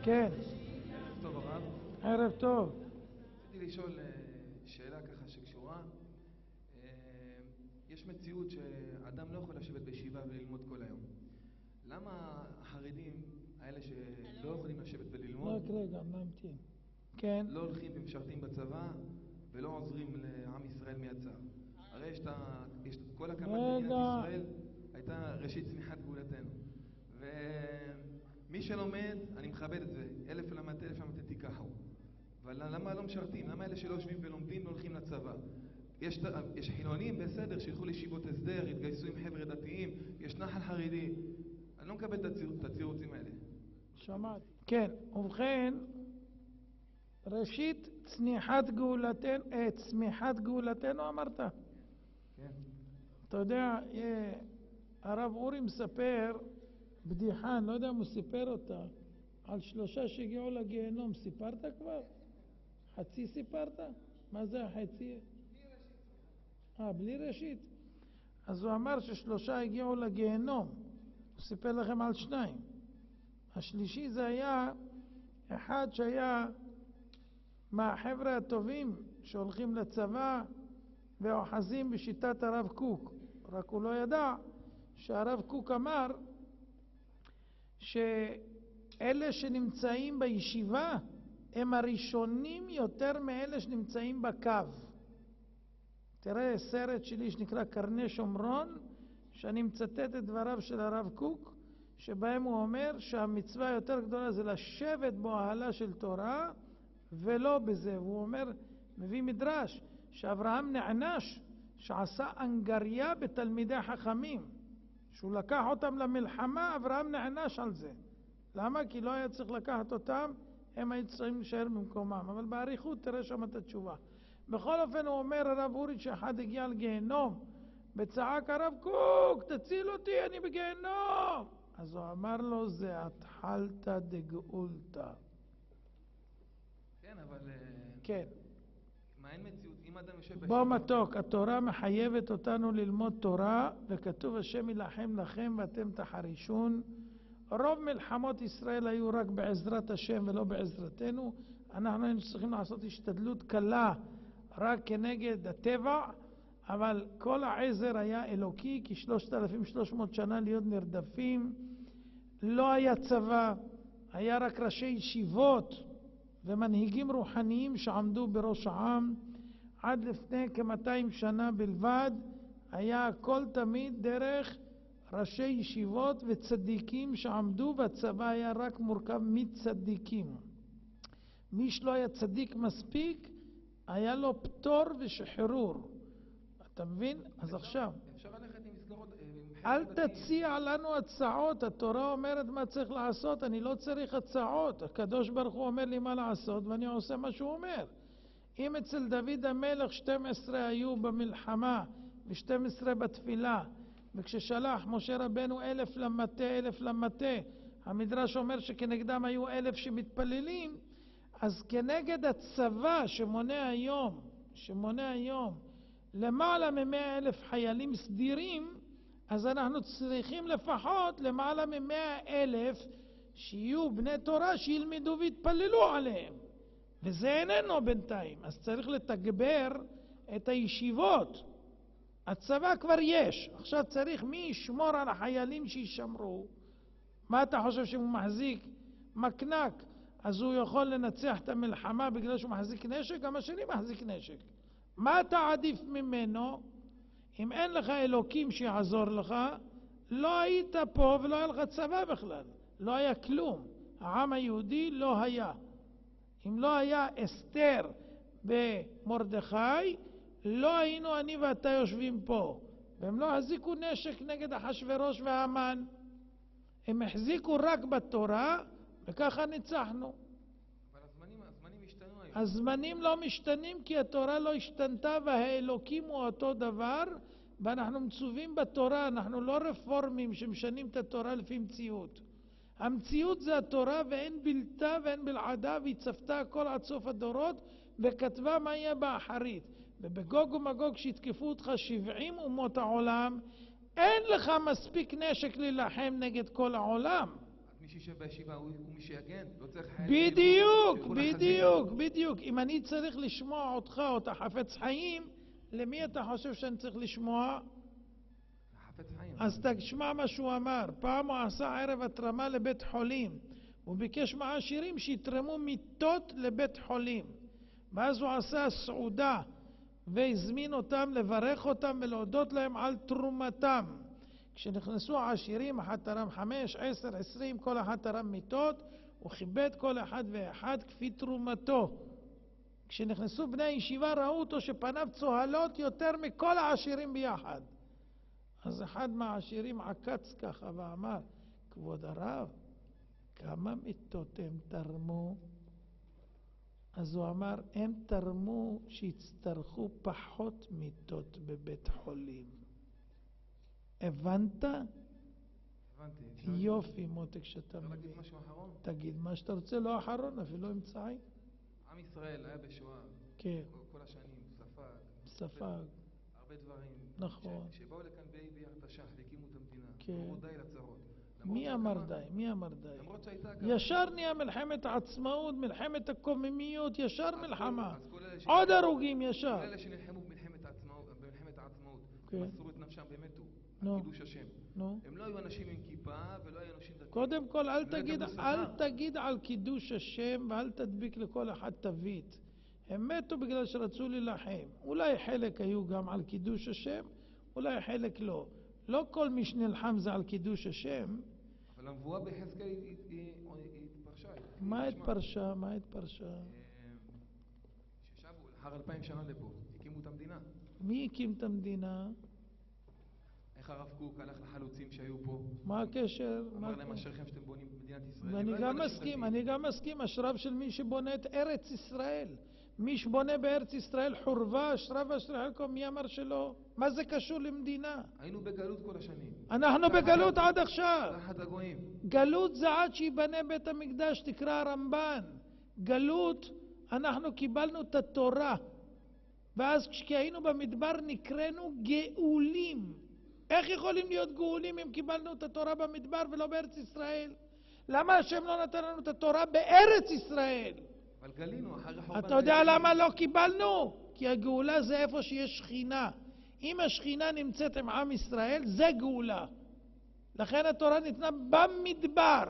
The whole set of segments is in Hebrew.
כן. ערב טוב הרב. ערב טוב. רציתי לשאול שאלה ככה שקשורה. יש מציאות שאדם לא יכול לשבת בישיבה וללמוד כל היום. למה החרדים האלה שלא יכולים לשבת וללמוד, רק רגע, נמתין. כן. לא הולכים ומשרתים בצבא ולא עוזרים לעם ישראל מיצר? הרי יש כל הקמת מדינת ישראל הייתה ראשית צמיחת גאולתנו. ומי שלומד, אני מכבד את זה, 1000 למטה, 1000 למטה תיקחו. אבל למה לא משרתים? למה אלה שלא יושבים ולומדים לא הולכים לצבא? יש חילונים בסדר שילכו לישיבות הסדר, יתגייסו עם חבר'ה דתיים, יש נחל חרדי. אני לא מקבל את הצירוצים האלה. שמעתי. כן, ובכן, ראשית צמיחת גאולתנו אמרת? כן. אתה יודע, הרב אורי מספר בדיחה, אני לא יודע אם הוא סיפר אותה, על 3 שהגיעו לגיהנום. סיפרת כבר? חצי סיפרת? מה זה החצי? בלי ראשית. אז הוא אמר ש3 הגיעו לגיהנום. הוא סיפר לכם על 2. השלישי זה היה אחד שהיה מהחבר'ה הטובים שהולכים לצבא ואוחזים בשיטת הרב קוק. רק הוא לא ידע שהרב קוק אמר שאלה שנמצאים בישיבה הם הראשונים יותר מאלה שנמצאים בקו. תראה סרט שלי שנקרא קרני שומרון, שאני מצטט את דבריו של הרב קוק, שבהם הוא אומר שהמצווה היותר גדולה זה לשבת באוהלה של תורה, ולא בזה. והוא אומר, מביא מדרש, שאברהם נענש שעשה אנגריה בתלמידי חכמים, שהוא לקח אותם למלחמה. אברהם נענש על זה. למה? כי לא היה צריך לקחת אותם, הם היו צריכים להישאר במקומם. אבל בעריכות תראה שם את התשובה. בכל אופן הוא אומר, הרב אורי, שאחד הגיע לגיהנום וצעק, הרב קוק תציל אותי, אני בגיהנום. אז הוא אמר לו, זה התחלתא דגאולתא. כן, אבל כן. מה אין מציאות? אם אדם יושב בוא מתוק, התורה מחייבת אותנו ללמוד תורה, וכתוב השם ילחם לכם ואתם תחרישון. רוב מלחמות ישראל היו רק בעזרת השם ולא בעזרתנו. אנחנו היינו צריכים לעשות השתדלות קלה רק כנגד הטבע, אבל כל העזר היה אלוקי, כי 3,300 שנה להיות נרדפים. לא היה צבא, היה רק ראשי ישיבות ומנהיגים רוחניים שעמדו בראש העם. עד לפני כ-200 שנה בלבד היה הכל תמיד דרך ראשי ישיבות וצדיקים שעמדו, והצבא היה רק מורכב מצדיקים. מי שלא היה צדיק מספיק היה לו פטור ושחרור. אתה מבין? אז עכשיו אפשר ללכת עם מסגרות. אל תציע לנו הצעות. התורה אומרת מה צריך לעשות, אני לא צריך הצעות. הקדוש ברוך הוא אומר לי מה לעשות ואני עושה מה שהוא אומר. אם אצל דוד המלך 12 היו במלחמה ו12 בתפילה, וכששלח משה רבנו 1000 למטה, המדרש אומר שכנגדם היו 1000 שמתפללים, אז כנגד הצבא שמונה היום למעלה מ100,000 חיילים סדירים, אז אנחנו צריכים לפחות למעלה מ100,000 שיהיו בני תורה שילמדו ויתפללו עליהם, וזה איננו בינתיים. אז צריך לתגבר את הישיבות. הצבא כבר יש, עכשיו צריך מי ישמור על החיילים שישמרו. מה אתה חושב, שהוא מחזיק מקנק אז הוא יכול לנצח את המלחמה בגלל שהוא מחזיק נשק? גם השני מחזיק נשק. מה אתה עדיף ממנו? אם אין לך אלוקים שיעזור לך, לא היית פה ולא היה לך צבא בכלל, לא היה כלום. העם היהודי לא היה. אם לא היה אסתר במרדכי, לא היינו אני ואתה יושבים פה. והם לא החזיקו נשק נגד אחשוורוש והמן, הם החזיקו רק בתורה, וככה ניצחנו. אבל הזמנים השתנו היום. הזמנים לא משתנים כי התורה לא השתנתה, והאלוקים הוא אותו דבר, ואנחנו מצווים בתורה. אנחנו לא רפורמים שמשנים את התורה לפי מציאות. המציאות זה התורה, ואין בלתה ואין בלעדה, והיא צפתה הכל עד סוף הדורות וכתבה מה יהיה באחרית. ובגוג ומגוג שהתקפו אותך 70 אומות העולם, אין לך מספיק נשק להילחם נגד כל העולם. שישב בישיבה הוא מי שיגן, לא צריך חיילים. בדיוק. אם אני צריך לשמוע אותך או אתה חפץ חיים, למי אתה חושב שאני צריך לשמוע? חפץ חיים. אז תשמע מה שהוא אמר. פעם הוא עשה ערב התרמה לבית חולים. הוא ביקש מהעשירים שיתרמו מיטות לבית חולים. ואז הוא עשה סעודה והזמין אותם לברך אותם ולהודות להם על תרומתם. כשנכנסו העשירים, אחד תרם 5, 10, 20, כל אחד תרם מיטות, הוא כיבד כל אחד ואחד כפי תרומתו. כשנכנסו בני הישיבה ראו אותו שפניו צוהלות יותר מכל העשירים ביחד. אז אחד מהעשירים עקץ ככה ואמר, כבוד הרב, כמה מיטות הם תרמו? אז הוא אמר, הם תרמו שיצטרכו פחות מיטות בבית חולים. הבנת? הבנתי. יופי, מותק, שאתה אפשר מבין. להגיד משהו אחרון? תגיד מה שאתה רוצה, לא אחרון, אפילו אמצעי. עם ישראל היה בשואה. כן. כל השנים, ספג. הרבה דברים. נכון. שבאו לכאן באי התש"ח והקימו את המדינה. כן. אמרו די לצרות. מי אמר די? למרות שהייתה... ישר נהיה מלחמת העצמאות, מלחמת הקוממיות, ישר מלחמה. אז כל אלה עוד הרוגים ישר. כל אלה שנלחמו במלחמת העצמאות, כן. מסרו את נפשם ומתו. נו. על קידוש השם. נו. הם לא היו אנשים עם כיפה ולא היו אנשים דתיים. קודם כל, אל יקבלו תגיד על קידוש השם ואל תדביק לכל אחד תווית. הם מתו בגלל שרצו להילחם. אולי חלק היו גם על קידוש השם, אולי חלק לא. לא כל מי שנלחם זה על קידוש השם. אבל הנבואה ביחזקאל היא התפרשה. מה התפרשה? ששבו לאחר 2000 שנה לפה, הקימו את המדינה. מי הקים את המדינה? איך הרב קוק הלך לחלוצים שהיו פה? מה הקשר? אמר להם אשריכם שאתם בונים מדינת ישראל. ואני גם מסכים, השרב של מי שבונה את ארץ ישראל. מי שבונה בארץ ישראל חורבה, אשריו ואשרי חלקו, מי אמר שלא? מה זה קשור למדינה? היינו בגלות כל השנים. אנחנו בגלות עד עכשיו. תחת הגויים. גלות זה עד שיבנה בית המקדש, תקרא הרמב"ן. גלות, אנחנו קיבלנו את התורה. ואז כשהיינו במדבר נקראנו גאולים. איך יכולים להיות גאולים אם קיבלנו את התורה במדבר ולא בארץ ישראל? למה השם לא נתן לנו את התורה בארץ ישראל? אבל גלינו אחרי החורבן. אתה יודע למה לא קיבלנו? כי הגאולה זה איפה שיש שכינה. אם השכינה נמצאת עם עם ישראל, זה גאולה. לכן התורה ניתנה במדבר.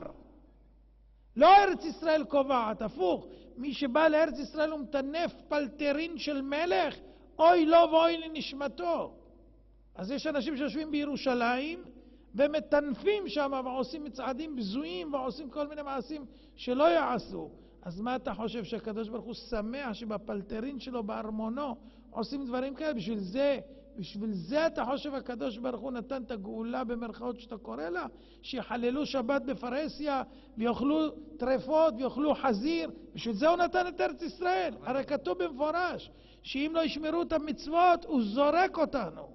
לא ארץ ישראל קובעת, הפוך. מי שבא לארץ ישראל הוא מטנף פלטרין של מלך, אוי לו ואוי לנשמתו. אז יש אנשים שיושבים בירושלים ומטנפים שם ועושים מצעדים בזויים ועושים כל מיני מעשים שלא יעשו. אז מה אתה חושב, שהקדוש ברוך הוא שמח שבפלטרין שלו בארמונו עושים דברים כאלה? בשביל זה אתה חושב הקדוש ברוך הוא נתן את הגאולה במרכאות שאתה קורא לה? שיחללו שבת בפרהסיה ויאכלו טרפות ויאכלו חזיר? בשביל זה הוא נתן את ארץ ישראל. הרי כתוב במפורש שאם לא ישמרו את המצוות הוא זורק אותנו.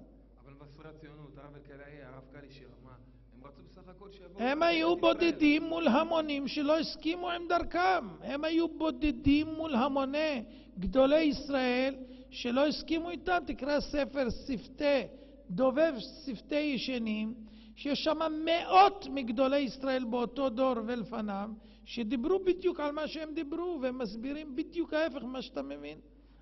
אבל מבשרי הציונות, הרב אלקלעי, הרב קלישר, מה? הם רצו בסך הכל שיבואו... הם היו בודדים מול המונים שלא הסכימו עם דרכם. הם היו בודדים מול המוני גדולי ישראל שלא הסכימו איתם. תקרא ספר שפתי, דובב שפתי ישנים, שיש שם מאות מגדולי ישראל באותו דור ולפניו, שדיברו בדיוק על מה שהם דיברו, והם מסבירים בדיוק ההפך ממה שאתה מבין.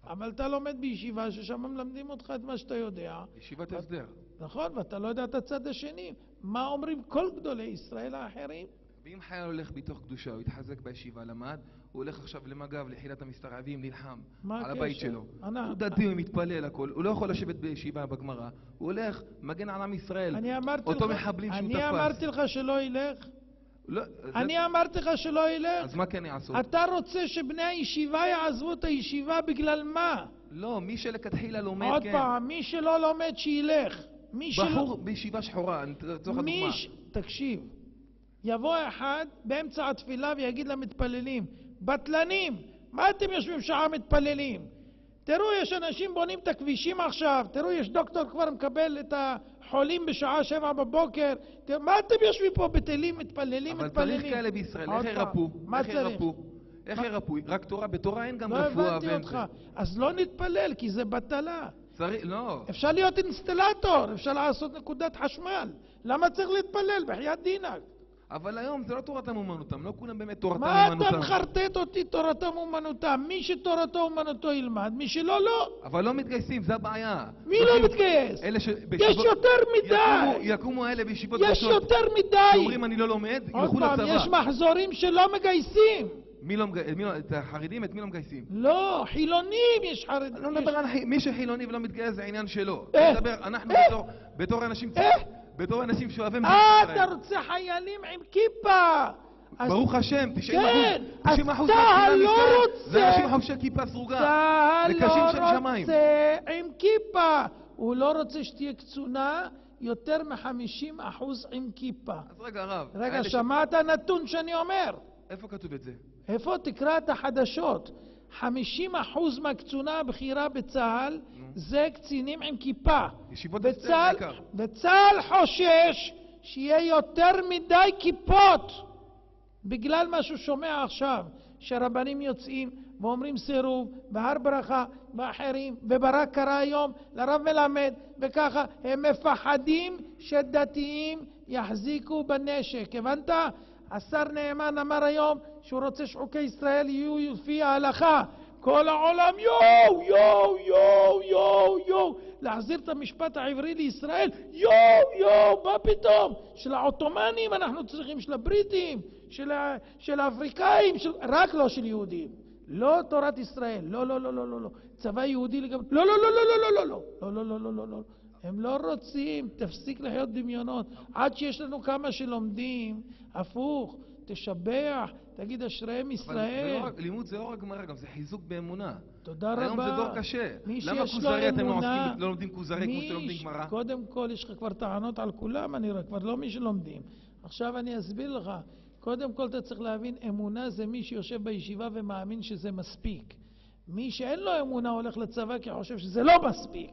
אבל אתה לומד בישיבה ששם מלמדים אותך את מה שאתה יודע. ישיבת הסדר. נכון, ואתה לא יודע את הצד השני. מה אומרים כל גדולי ישראל האחרים? ואם חייל הולך בתוך קדושה, הוא יתחזק בישיבה, למד, הוא הולך עכשיו למג"ב, ליחידת המסתערבים, נלחם על הבית שלו. הוא דתי, הוא מתפלל הכל, הוא לא יכול לשבת בישיבה בגמרא, הוא הולך, מגן על עם ישראל, אותו מחבלים שהוא תפס. אני אמרתי לך שלא ילך? לא, אני אמרתי לך שלא ילך? אז מה כן יעשו? אתה רוצה שבני הישיבה יעזבו את הישיבה בגלל מה? לא, מי שלכתחילה לומד, כן. עוד פעם, מי שלא לומד שילך. בחור בישיבה שחורה, אני צריך דוגמה. תקשיב, יבוא אחד באמצע התפילה ויגיד למתפללים, בטלנים, מה אתם יושבים שעה מתפללים? תראו, יש אנשים בונים את הכבישים עכשיו, תראו, יש דוקטור כבר מקבל את החולים בשעה 7 בבוקר, תראו, מה אתם יושבים פה בטלים, מתפללים? אבל צריך כאלה בישראל, איך ירפו? מה צריך? איך ירפו? רק תורה, בתורה אין גם לא רפואה. הבנתי אותך, אז לא נתפלל, כי זה בטלה. לא. אפשר להיות אינסטלטור, אפשר לעשות נקודת חשמל. למה צריך להתפלל? בחייאת דינק. אבל היום זה לא תורתם אומנותם, לא כולם באמת תורתם מה אומנותם. אתה מחרטט אותי תורתם אומנותם? מי שתורתו אומנותו ילמד, מי שלא לא. אבל לא מתגייסים, זה הבעיה. מי לא מתגייס? יש יותר מדי. יקומו האלה בישיבות יש יותר מדי. שאומרים אני לא לומד, עוד ילכו פעם, לצבא. יש מחזורים שלא מגייסים. את החרדים, את מי לא מגייסים? לא, חילונים יש חרדים. אני לא מדבר על מי שחילוני ולא מתגייס, זה עניין שלו. איך? אני מדבר, אנחנו בתור אנשים... איך? בתור אנשים שאוהבים מדינת ישראל. אתה רוצה חיילים עם כיפה. ברוך השם, 90% כן, אז מהקהילה צה"ל לא בישראל רוצה. זה אנשים חובשי כיפה סרוגה. צה"ל וקשים לא שם שמיים. רוצה עם כיפה. הוא לא רוצה שתהיה קצונה יותר מ-50% עם כיפה. אז רגע, הרב. רגע, שמעת נתון שאני אומר? איפה כתוב את זה? איפה? תקרא את החדשות. 50% מהקצונה הבכירה בצה"ל זה קצינים עם כיפה. ישיבות הסדר בעיקר. וצה"ל חושש שיהיה יותר מדי כיפות בגלל מה שהוא שומע עכשיו, שרבנים יוצאים ואומרים סירוב, בהר ברכה, באחרים, בברק קרא היום, לרב מלמד, וככה הם מפחדים שדתיים יחזיקו בנשק. הבנת? השר נאמן אמר היום שהוא רוצה שחוקי ישראל יהיו לפי ההלכה. כל העולם יו, יו, יו, יו, יו. להחזיר את המשפט העברי לישראל, יו, יו, מה פתאום? של העות'מאנים אנחנו צריכים, של הבריטים, של האפריקאים, רק לא של יהודים. לא תורת ישראל, לא, לא, לא, לא, לא, לא. צבא יהודי לגבי... לא, לא, לא, לא, לא, לא, לא, לא, לא, לא, לא, לא, לא. הם לא רוצים, תפסיק לחיות דמיונות. עד שיש לנו כמה שלומדים, הפוך, תשבח, תגיד אשריהם ישראל. אבל לימוד זה לא רק גמרא, גם זה חיזוק באמונה. תודה רבה. היום זה דור קשה. למה כוזרי אתם לא לומדים כוזרי כמו שאתם לומדים גמרא? קודם כל יש לך כבר טענות על כולם, אני רואה, כבר לא מי שלומדים. עכשיו אני אסביר לך. קודם כל אתה צריך להבין, אמונה זה מי שיושב בישיבה ומאמין שזה מספיק. מי שאין לו אמונה הולך לצבא כי חושב שזה לא מספיק.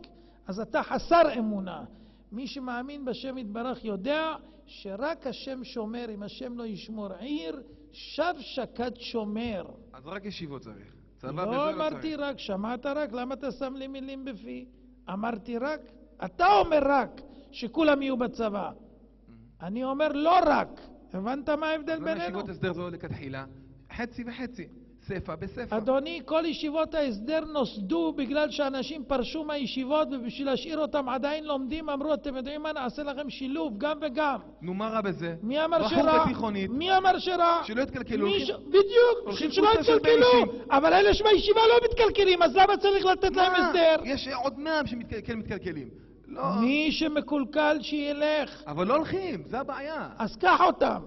אז אתה חסר אמונה. מי שמאמין בשם יתברך יודע שרק השם שומר, אם השם לא ישמור עיר, שב שקד שומר. אז רק ישיבות צריך. לא אמרתי רק, שמעת רק, למה אתה שם לי מילים בפי? אמרתי רק, אתה אומר רק שכולם יהיו בצבא. אני אומר לא רק. הבנת מה ההבדל בינינו? ישיבות הסדר זו לכתחילה, חצי וחצי. ספר בספר. אדוני, כל ישיבות ההסדר נוסדו בגלל שאנשים פרשו מהישיבות ובשביל להשאיר אותם עדיין לומדים אמרו, אתם יודעים מה, נעשה לכם שילוב, גם וגם. נו, מה רע בזה? מי אמר שרע? בחור בתיכונית. מי אמר שרע? שלא יתקלקלו. בדיוק, שלא יתקלקלו. אבל אלה שבישיבה לא מתקלקלים, אז למה צריך לתת להם הסדר? יש עוד 100 שמתקלקלים. מי שמקולקל שילך. אבל לא הולכים, זה הבעיה. אז קח אותם.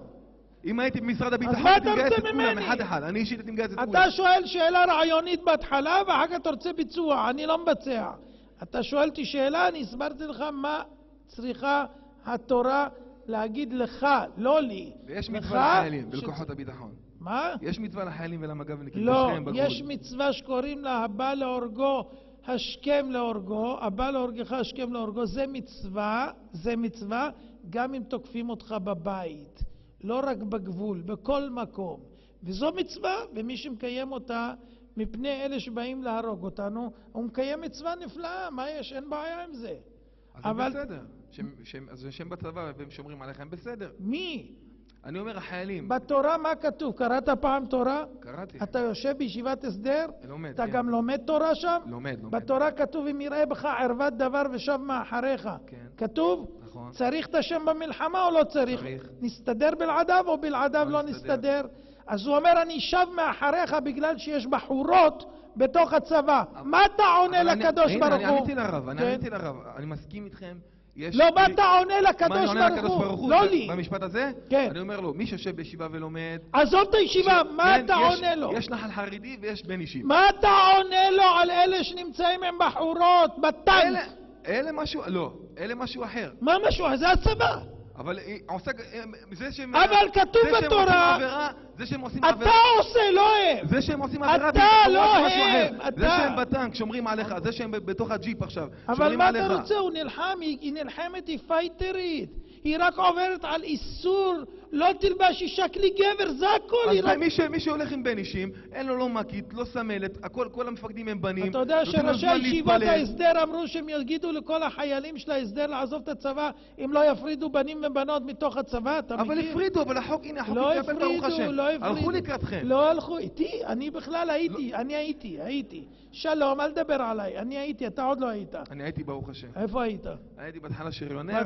אם הייתי במשרד הביטחון, אז מה אתה תתגייס רוצה את כולם, ממני? אחד. אני אישית תתגייס את כולם. אתה שואל שאלה רעיונית בהתחלה, ואחר כך אתה רוצה ביצוע. אני לא מבצע. אתה שואל אותי שאלה, אני הסברתי לך מה צריכה התורה להגיד לך, לא לי. ויש מצווה לחיילים ולכוחות הביטחון. מה? יש מצווה לחיילים ולמג"בניקים. לא, יש מצווה שקוראים לה הבא להורגו, השכם להורגו, הבא להורגך, השכם להורגו. זה מצווה, גם אם תוקפים אותך בבית. לא רק בגבול, בכל מקום. וזו מצווה, ומי שמקיים אותה מפני אלה שבאים להרוג אותנו, הוא מקיים מצווה נפלאה, מה יש? אין בעיה עם זה. אז אבל... זה בסדר. אז שהם בצבא והם שומרים עליכם בסדר. מי? אני אומר החיילים. בתורה מה כתוב? קראת פעם תורה? קראתי. אתה יושב בישיבת הסדר? לומד, אתה כן. גם לומד תורה שם? לומד. בתורה כתוב אם יראה בך ערוות דבר ושב מאחריך. כן. כתוב? נכון. צריך את השם במלחמה או לא צריך? נסתדר בלעדיו או בלעדיו לא נסתדר? אז הוא אומר אני שב מאחריך בגלל שיש בחורות בתוך הצבא. מה אתה עונה לקדוש ברוך הוא? אני עניתי לרב, אני מסכים איתכם. לא, מה אתה עונה לקדוש ברוך הוא? לא לי. במשפט הזה? כן. אני אומר לו, מי שיושב בישיבה ולומד... עזוב את הישיבה, מה אתה עונה לו? יש נחל חרדי ויש בן אישים. מה אתה עונה לו על אלה שנמצאים עם בחורות, בטנק? אלה משהו, לא, אלה משהו אחר. מה משהו? זה הצבא. אבל עושה... אבל כתוב בתורה... זה שהם עושים עבירה... אתה עושה, לא הם. זה שהם עושים עבירה... אתה, לא הם. זה שהם בטנק, שומרים עליך. זה שהם בתוך הג'יפ עכשיו, אבל מה אתה רוצה? הוא נלחם, היא נלחמת, היא פייטרית. היא רק עוברת על איסור לא תלבש אישה כלי גבר, זה הכל. אז מי שהולך עם בן אישים, אין לו לא מקית, לא סמלת, כל המפקדים הם בנים. אתה יודע שראשי ישיבות ההסדר אמרו שהם יגידו לכל החיילים של ההסדר לעזוב את הצבא אם לא יפרידו בנים ובנות מתוך הצבא, אתה מכיר? אבל הפרידו, אבל החוק, הנה החוק לא התקבל ברוך השם. לא הפרידו. הלכו לקראתכם. לא הלכו איתי, אני בכלל הייתי, אני הייתי. שלום, אל תדבר עליי, אני הייתי, אתה עוד לא היית. אני הייתי ברוך השם. איפה היית? הייתי בהתחלה שריונר,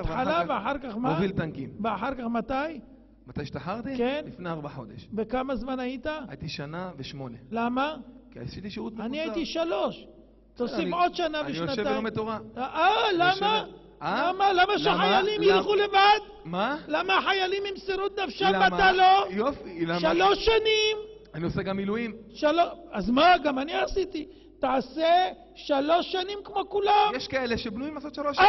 ואחר כך מה? מוביל טנקים. ואחר כך מתי? מתי השתחררתי? כן. לפני 4 חודש. בכמה זמן היית? הייתי 1.8 שנה. למה? כי עשיתי שירות מקוצר. אני הייתי 3. תוסיף עוד שנה ושנתיים. אני יושב ולומד תורה. למה? למה שהחיילים ילכו לבד? מה? למה החיילים ימסרו את נפשם ואתה לא? יופי, למה? 3 שנים. אני עושה גם מילואים. אז מה? גם אני עשיתי. תעשה 3 שנים כמו כולם. יש כאלה שבנויים לעשות 3 שנים.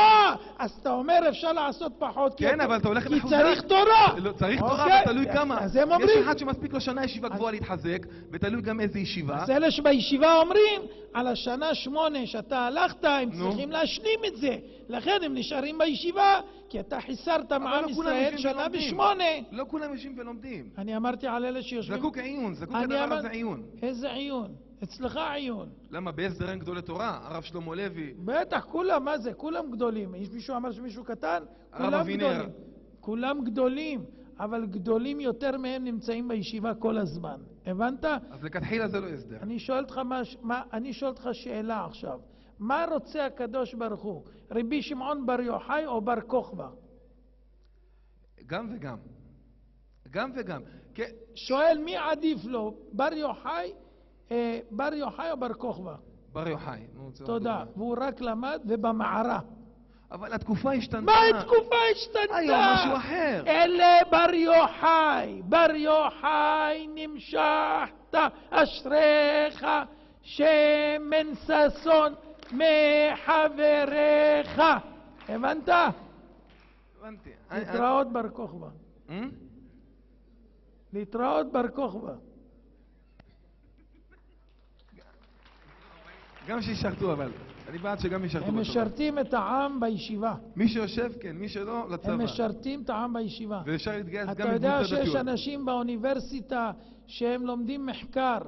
אז אתה אומר אפשר לעשות פחות. כן, אבל אתה הולך מחוזק. כי צריך תורה. לא, צריך תורה, ותלוי כמה. אז הם אומרים. יש אחד שמספיק לו שנה ישיבה גבוהה להתחזק, ותלוי גם איזה ישיבה. אז אלה שבישיבה אומרים, על השנה 8 שאתה הלכת, הם צריכים להשלים את זה. לכן הם נשארים בישיבה, כי אתה חיסרת מעם ישראל 1.8. לא כולם יושבים ולומדים. אני אמרתי על אלה שיושבים. זקוק עיון, זקוק הדבר הזה עיון. איזה עיון? אצלך עיון. למה? בהסדר אין גדולי תורה? הרב שלמה לוי. בטח, כולם, מה זה? כולם גדולים. יש מישהו אמר שמישהו קטן? כולם גדולים. כולם גדולים, אבל גדולים יותר מהם נמצאים בישיבה כל הזמן. הבנת? אז לכתחילה זה לא הסדר. אני שואל אותך שאלה עכשיו. מה רוצה הקדוש ברוך הוא? רבי שמעון בר יוחאי או בר כוכבא? גם וגם. גם וגם. שואל מי עדיף לו? בר יוחאי או בר כוכבא? בר יוחאי. תודה. והוא רק למד ובמערה. אבל התקופה השתנתה. מה התקופה השתנתה? היום משהו אחר. אלה בר יוחאי. בר יוחאי נמשכת אשריך שמן ששון מחבריך. הבנת? הבנתי. להתראות בר כוכבא. להתראות בר כוכבא. גם שישרתו, אבל אני בעד שגם ישרתו. הם משרתים את העם בישיבה. מי שיושב כן, מי שלא לצבא. הם משרתים את העם בישיבה. ואפשר להתגייס גם אתה בגבול יודע הדתיות. שיש אנשים באוניברסיטה שהם לומדים מחקר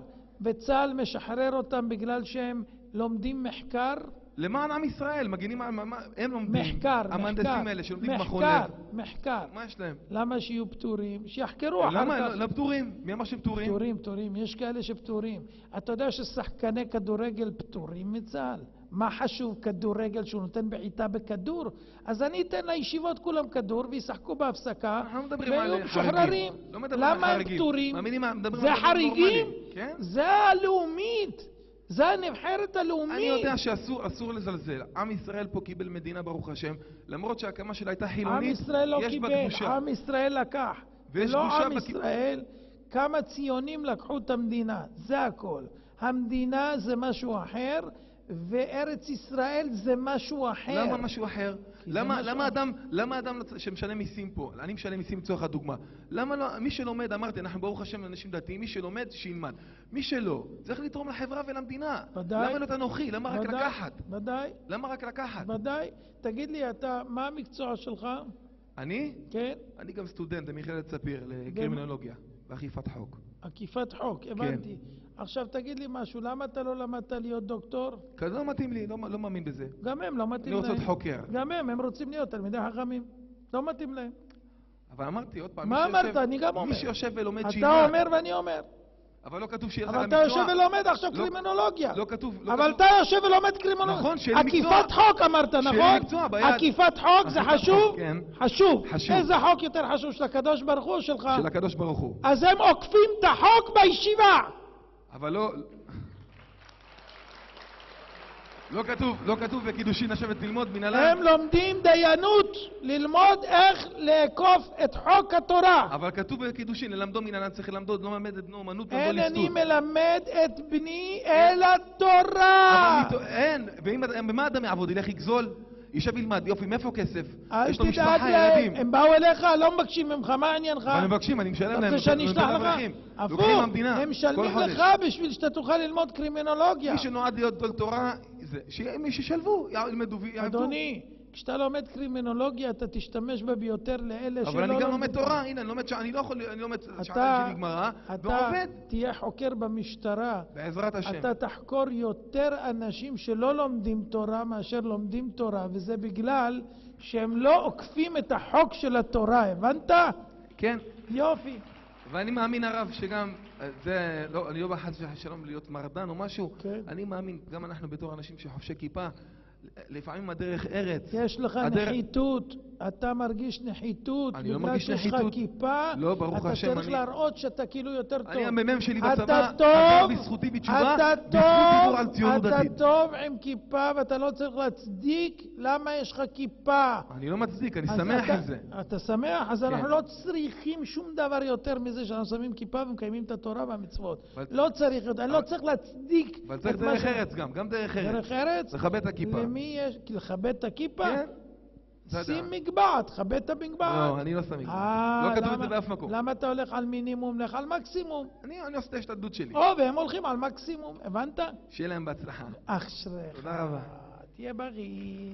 וצה"ל משחרר אותם בגלל שהם לומדים מחקר? למען עם ישראל, מגינים, הם לומדים. מחקר. המהנדסים האלה שלומדים במכון לב. מחקר. מה יש להם? למה שיהיו פטורים? שיחקרו אחר כך. למה? לא פטורים. מי אמר שהם פטורים? פטורים. יש כאלה שפטורים. אתה יודע ששחקני כדורגל פטורים מצה"ל? מה חשוב כדורגל שהוא נותן בעיטה בכדור? אז אני אתן לישיבות כולם כדור וישחקו בהפסקה ויהיו משוחררים. למה הם פטורים? זה חריגים? זה הלאומית. זה הנבחרת הלאומית. אני יודע שאסור לזלזל. עם ישראל פה קיבל מדינה ברוך השם, למרות שההקמה שלה הייתה חילונית. עם ישראל לא קיבל, עם ישראל לקח. ולא עם ישראל, כמה ציונים לקחו את המדינה, זה הכל. המדינה זה משהו אחר, וארץ ישראל זה משהו אחר. למה משהו אחר? למה אדם שמשלם מיסים פה, אני משלם מיסים לצורך הדוגמה, למה לא, מי שלומד, אמרתי, אנחנו ברוך השם לאנשים דתיים, מי שלומד, שילמד. מי שלא, צריך לתרום לחברה ולמדינה. ודאי. למה לא תנוחי? למה רק לקחת? ודאי. למה רק לקחת? ודאי. תגיד לי, מה המקצוע שלך? אני? כן. אני גם סטודנט במכללת ספיר לקרימינולוגיה ואכיפת חוק. אכיפת חוק, הבנתי. עכשיו תגיד לי משהו, למה אתה לא למדת להיות דוקטור? כי לא מתאים לי, לא מאמין בזה. גם הם לא מתאים להם. אני רוצה להיות חוקר. גם הם רוצים להיות תלמידי חכמים. לא מתאים להם. אבל אמרתי עוד פעם, מה אמרת? אני גם אומר. מי שיושב ולומד שילמד. אתה אומר ואני אומר. אבל לא כתוב שיהיה לך אבל למקצוע. אתה יושב ולומד עכשיו קרימינולוגיה. לא כתוב. אבל אתה יושב ולומד קרימינולוגיה. נכון, שיהיה לי מקצוע. עקיפת חוק אמרת, נכון? שיהיה לי מקצוע ביד. עקיפת חוק זה חשוב? כן. חשוב. איזה חוק יותר חשוב, של הקדוש ברוך הוא או שלך? של הקדוש ברוך הוא. אז הם עוקפים את החוק בישיבה. אבל לא כתוב בקידושין לשבת ללמוד מנהלה. הם לומדים דיינות, ללמוד איך לאכוף את חוק התורה. אבל כתוב בקידושין, ללמדו מנהלה צריך ללמדו, לא מלמד את בנו אומנות ולא ליסטות. אין אני מלמד את בני אלא תורה. אין, במה אדם יעבוד? ילך יגזול? יישב ילמד, יופי, מאיפה כסף? יש לו משפחה, ילדים. הם באו אליך, לא מבקשים ממך, מה עניינך? אבל מבקשים, אני משלם להם. אתה רוצה שאני אשלח לך? הפוך, הם משלמים לך בשביל שאתה תוכל ללמוד קרימינולוגיה. מי שנועד להיות גדול תורה, שישלבו, ילמדו ויעבדו. אדוני, כשאתה לומד קרימינולוגיה, אתה תשתמש בה ביותר לאלה שלא... אבל אני גם לומד תורה, הנה, אני לומד אני לא יכול, אני לומד שעתיים שלי גמרא, ועובד. אתה תהיה חוקר במשטרה. בעזרת השם. אתה תחקור יותר אנשים שלא לומדים תורה מאשר לומדים תורה, וזה בגלל שהם לא עוקפים את החוק של התורה, הבנת? כן. יופי. ואני מאמין הרב שגם, זה, לא, אני לא בחס ושלום להיות מרדן או משהו, כן. אני מאמין, גם אנחנו בתור אנשים שחובשי כיפה, לפעמים הדרך ארץ. יש לך נחיתות, אתה מרגיש נחיתות, אני לא מרגיש נחיתות. בגלל שיש לך כיפה, לא, ברוך השם, אתה צריך להראות שאתה כאילו יותר טוב. אני המ"מ שלי בצבא, אתה חזר בזכותי בתשובה, בזכות דיבור על ציונות דתית. אתה טוב עם כיפה ואתה לא צריך להצדיק למה יש לך כיפה. אני לא מצדיק, אני שמח עם זה. אתה שמח? אז כן. אנחנו לא צריכים שום דבר יותר מזה שאנחנו שמים כיפה ומקיימים את התורה והמצוות. לא צריך יותר, אני לא צריך להצדיק. אבל צריך דרך ארץ גם דרך ארץ. דרך ארץ? לכבד את הכיפה. למי יש? לכבד את הכיפה? כן. שים מגבעת, כבד את המגבעת. לא, אני לא שם מגבעת. לא כתוב את זה באף מקום. למה אתה הולך על מינימום? לך על מקסימום. אני עושה את ההשתדלות שלי. והם הולכים על מקסימום, הבנת? שיהיה להם בהצלחה. אשריך. תודה רבה. תהיה בריא.